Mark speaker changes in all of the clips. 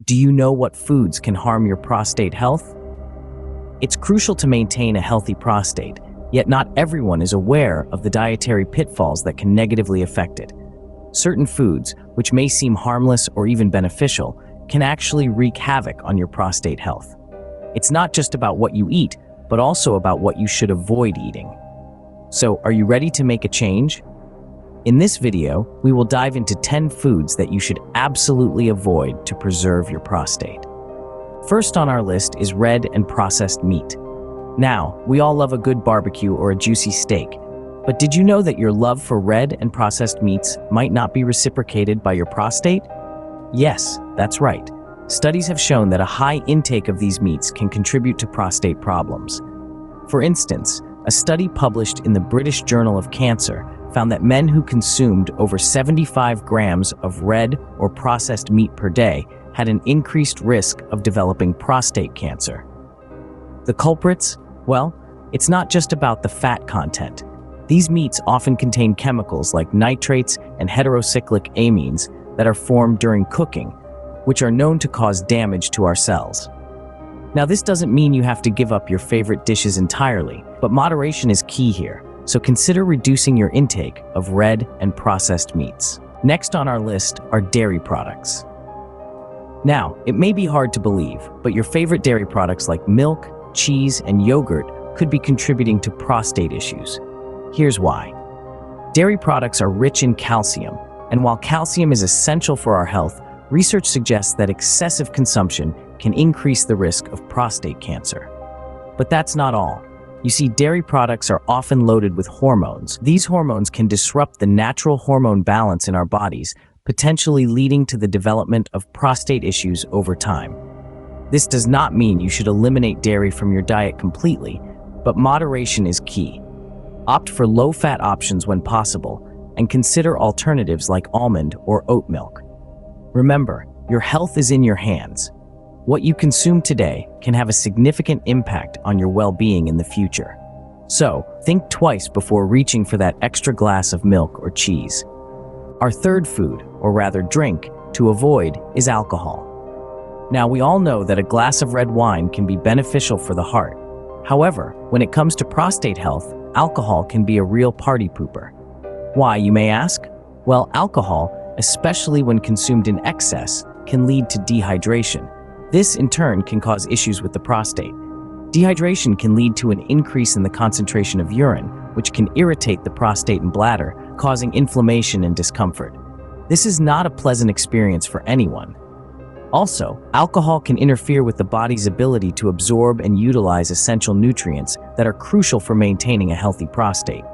Speaker 1: Do you know what foods can harm your prostate health? It's crucial to maintain a healthy prostate, yet not everyone is aware of the dietary pitfalls that can negatively affect it. Certain foods, which may seem harmless or even beneficial, can actually wreak havoc on your prostate health. It's not just about what you eat, but also about what you should avoid eating. So, are you ready to make a change? In this video, we will dive into 10 foods that you should absolutely avoid to preserve your prostate. First on our list is red and processed meat. Now, we all love a good barbecue or a juicy steak, but did you know that your love for red and processed meats might not be reciprocated by your prostate? Yes, that's right. Studies have shown that a high intake of these meats can contribute to prostate problems. For instance, a study published in the British Journal of Cancer found that men who consumed over 75 grams of red or processed meat per day had an increased risk of developing prostate cancer. The culprits? Well, it's not just about the fat content. These meats often contain chemicals like nitrates and heterocyclic amines that are formed during cooking, which are known to cause damage to our cells. Now, this doesn't mean you have to give up your favorite dishes entirely, but moderation is key here, so consider reducing your intake of red and processed meats. Next on our list are dairy products. Now, it may be hard to believe, but your favorite dairy products like milk, cheese, and yogurt could be contributing to prostate issues. Here's why. Dairy products are rich in calcium, and while calcium is essential for our health, research suggests that excessive consumption can increase the risk of prostate cancer. But that's not all. You see, dairy products are often loaded with hormones. These hormones can disrupt the natural hormone balance in our bodies, potentially leading to the development of prostate issues over time. This does not mean you should eliminate dairy from your diet completely, but moderation is key. Opt for low-fat options when possible, and consider alternatives like almond or oat milk. Remember, your health is in your hands. What you consume today can have a significant impact on your well-being in the future. So, think twice before reaching for that extra glass of milk or cheese. Our third food, or rather drink, to avoid is alcohol. Now, we all know that a glass of red wine can be beneficial for the heart. However, when it comes to prostate health, alcohol can be a real party pooper. Why, you may ask? Well, alcohol, especially when consumed in excess, can lead to dehydration. This, in turn, can cause issues with the prostate. Dehydration can lead to an increase in the concentration of urine, which can irritate the prostate and bladder, causing inflammation and discomfort. This is not a pleasant experience for anyone. Also, alcohol can interfere with the body's ability to absorb and utilize essential nutrients that are crucial for maintaining a healthy prostate.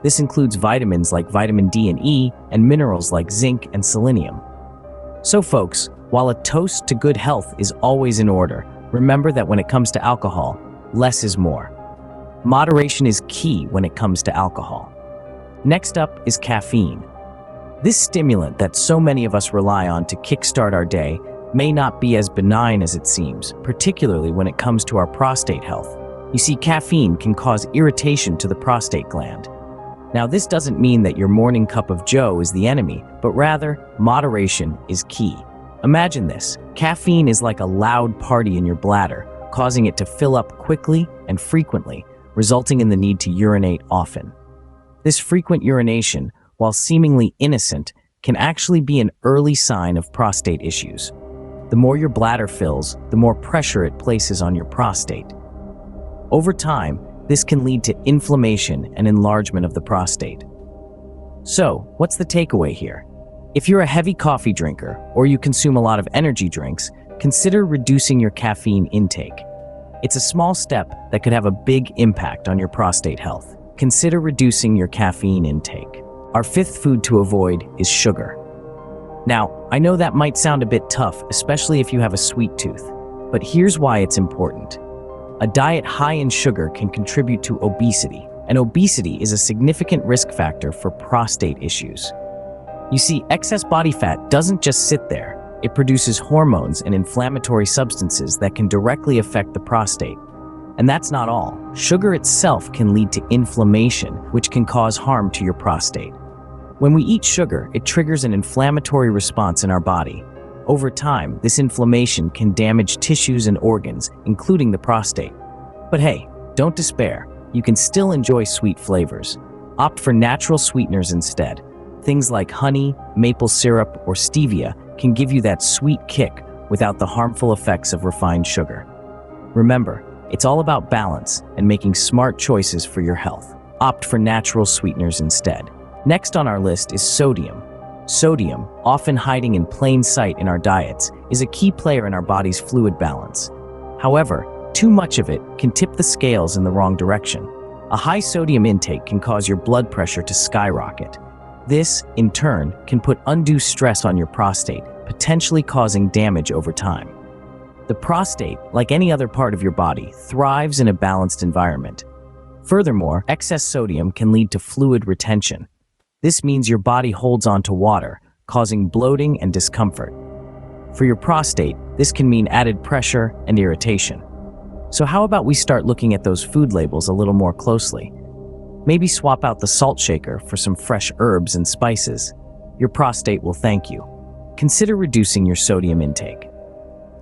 Speaker 1: This includes vitamins like vitamin D and E and minerals like zinc and selenium. So folks, while a toast to good health is always in order, remember that when it comes to alcohol, less is more. Moderation is key when it comes to alcohol. Next up is caffeine. This stimulant that so many of us rely on to kickstart our day may not be as benign as it seems, particularly when it comes to our prostate health. You see, caffeine can cause irritation to the prostate gland. Now, this doesn't mean that your morning cup of joe is the enemy, but rather, moderation is key. Imagine this. Caffeine is like a loud party in your bladder, causing it to fill up quickly and frequently, resulting in the need to urinate often. This frequent urination, while seemingly innocent, can actually be an early sign of prostate issues. The more your bladder fills, the more pressure it places on your prostate. Over time, this can lead to inflammation and enlargement of the prostate. So, what's the takeaway here? If you're a heavy coffee drinker or you consume a lot of energy drinks, consider reducing your caffeine intake. It's a small step that could have a big impact on your prostate health. Consider reducing your caffeine intake. Our fifth food to avoid is sugar. Now, I know that might sound a bit tough, especially if you have a sweet tooth, but here's why it's important. A diet high in sugar can contribute to obesity, and obesity is a significant risk factor for prostate issues. You see, excess body fat doesn't just sit there. It produces hormones and inflammatory substances that can directly affect the prostate. And that's not all. Sugar itself can lead to inflammation, which can cause harm to your prostate. When we eat sugar, it triggers an inflammatory response in our body. Over time, this inflammation can damage tissues and organs, including the prostate. But hey, don't despair. You can still enjoy sweet flavors. Opt for natural sweeteners instead. Things like honey, maple syrup, or stevia can give you that sweet kick without the harmful effects of refined sugar. Remember, it's all about balance and making smart choices for your health. Opt for natural sweeteners instead. Next on our list is sodium. Sodium, often hiding in plain sight in our diets, is a key player in our body's fluid balance. However, too much of it can tip the scales in the wrong direction. A high sodium intake can cause your blood pressure to skyrocket. This, in turn, can put undue stress on your prostate, potentially causing damage over time. The prostate, like any other part of your body, thrives in a balanced environment. Furthermore, excess sodium can lead to fluid retention. This means your body holds on to water, causing bloating and discomfort. For your prostate, this can mean added pressure and irritation. So how about we start looking at those food labels a little more closely? Maybe swap out the salt shaker for some fresh herbs and spices. Your prostate will thank you. Consider reducing your sodium intake.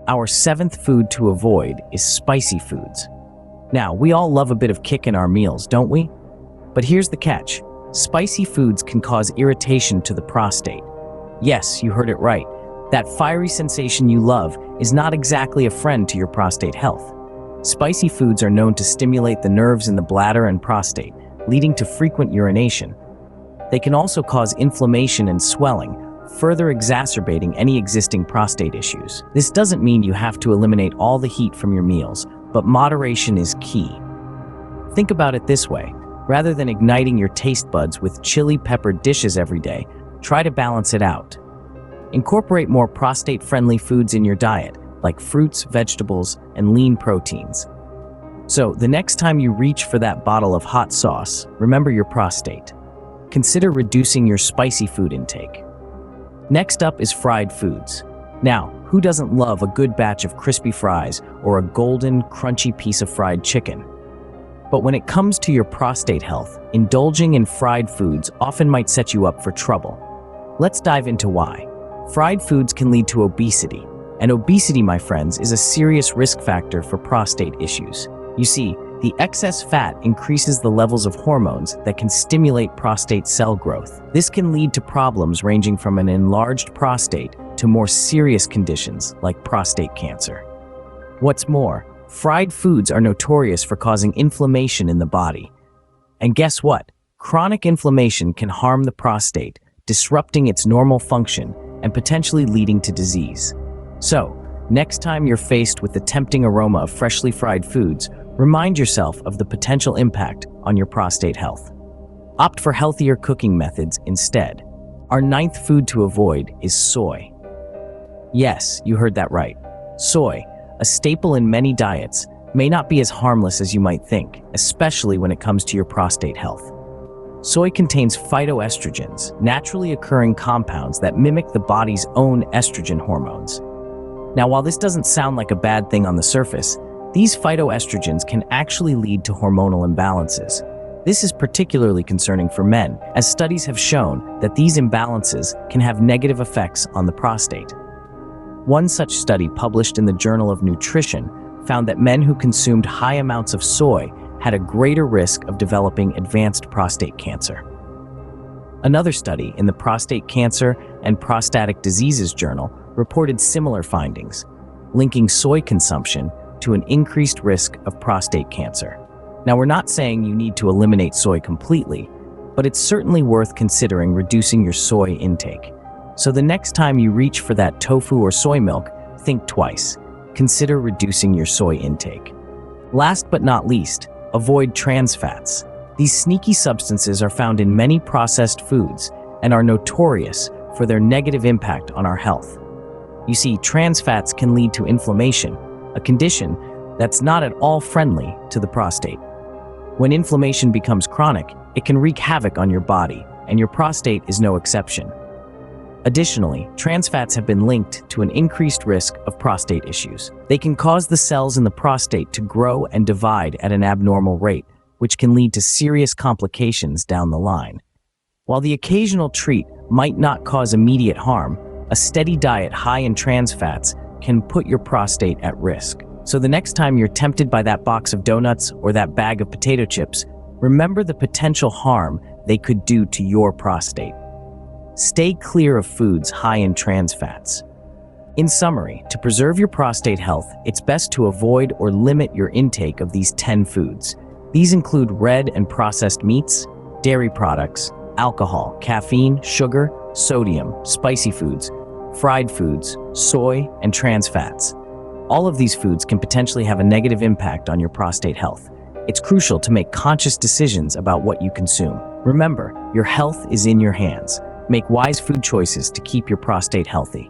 Speaker 1: Our seventh food to avoid is spicy foods. Now, we all love a bit of kick in our meals, don't we? But here's the catch. Spicy foods can cause irritation to the prostate. Yes, you heard it right. That fiery sensation you love is not exactly a friend to your prostate health. Spicy foods are known to stimulate the nerves in the bladder and prostate, leading to frequent urination. They can also cause inflammation and swelling, further exacerbating any existing prostate issues. This doesn't mean you have to eliminate all the heat from your meals, but moderation is key. Think about it this way. Rather than igniting your taste buds with chili peppered dishes every day, try to balance it out. Incorporate more prostate-friendly foods in your diet, like fruits, vegetables, and lean proteins. So, the next time you reach for that bottle of hot sauce, remember your prostate. Consider reducing your spicy food intake. Next up is fried foods. Now, who doesn't love a good batch of crispy fries or a golden, crunchy piece of fried chicken? But when it comes to your prostate health, indulging in fried foods often might set you up for trouble. Let's dive into why. Fried foods can lead to obesity, and obesity, my friends, is a serious risk factor for prostate issues. You see, the excess fat increases the levels of hormones that can stimulate prostate cell growth. This can lead to problems ranging from an enlarged prostate to more serious conditions like prostate cancer. What's more, fried foods are notorious for causing inflammation in the body. And guess what? Chronic inflammation can harm the prostate, disrupting its normal function and potentially leading to disease. So, next time you're faced with the tempting aroma of freshly fried foods, remind yourself of the potential impact on your prostate health. Opt for healthier cooking methods instead. Our ninth food to avoid is soy. Yes, you heard that right. Soy, a staple in many diets, may not be as harmless as you might think, especially when it comes to your prostate health. Soy contains phytoestrogens, naturally occurring compounds that mimic the body's own estrogen hormones. Now, while this doesn't sound like a bad thing on the surface, these phytoestrogens can actually lead to hormonal imbalances. This is particularly concerning for men, as studies have shown that these imbalances can have negative effects on the prostate. One such study published in the Journal of Nutrition found that men who consumed high amounts of soy had a greater risk of developing advanced prostate cancer. Another study in the Prostate Cancer and Prostatic Diseases Journal reported similar findings, linking soy consumption to an increased risk of prostate cancer. Now, we're not saying you need to eliminate soy completely, but it's certainly worth considering reducing your soy intake. So the next time you reach for that tofu or soy milk, think twice. Consider reducing your soy intake. Last but not least, avoid trans fats. These sneaky substances are found in many processed foods and are notorious for their negative impact on our health. You see, trans fats can lead to inflammation, a condition that's not at all friendly to the prostate. When inflammation becomes chronic, it can wreak havoc on your body, and your prostate is no exception. Additionally, trans fats have been linked to an increased risk of prostate issues. They can cause the cells in the prostate to grow and divide at an abnormal rate, which can lead to serious complications down the line. While the occasional treat might not cause immediate harm, A steady diet high in trans fats can put your prostate at risk. So the next time you're tempted by that box of donuts or that bag of potato chips, remember the potential harm they could do to your prostate. Stay clear of foods high in trans fats. In summary, to preserve your prostate health, it's best to avoid or limit your intake of these 10 foods. These include red and processed meats, dairy products, alcohol, caffeine, sugar, sodium, spicy foods, fried foods, soy, and trans fats. All of these foods can potentially have a negative impact on your prostate health. It's crucial to make conscious decisions about what you consume. Remember, your health is in your hands. Make wise food choices to keep your prostate healthy.